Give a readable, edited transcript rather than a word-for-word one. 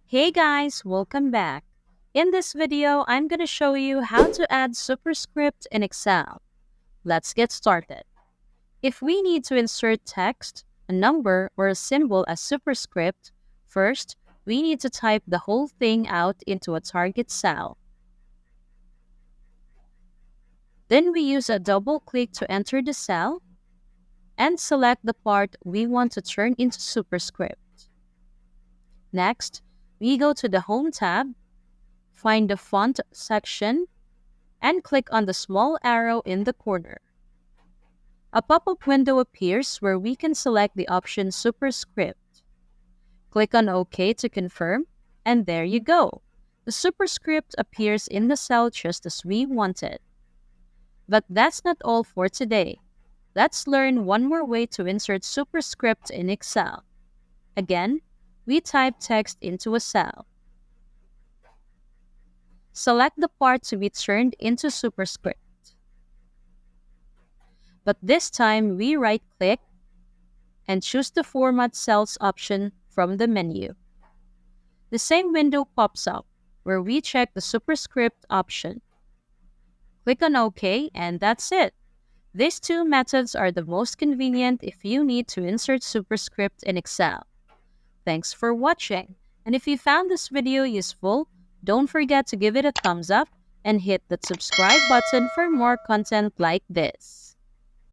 Hey guys, welcome back. In this video, I'm going to show you how to add superscript in Excel. Let's get started. If we need to insert text, a number, or a symbol as superscript, first, we need to type the whole thing out into a target cell. Then we use a double click to enter the cell and select the part we want to turn into superscript. Next, we go to the Home tab, find the Font section, and click on the small arrow in the corner. A pop-up window appears where we can select the option Superscript. Click on OK to confirm, and there you go. The superscript appears in the cell just as we wanted. But that's not all for today. Let's learn one more way to insert superscript in Excel. Again, we type text into a cell. Select the part to be turned into superscript. But this time, we right-click and choose the Format Cells option from the menu. The same window pops up where we check the superscript option. Click on OK, and that's it. These two methods are the most convenient if you need to insert superscript in Excel. Thanks for watching, and if you found this video useful, don't forget to give it a thumbs up and hit the subscribe button for more content like this.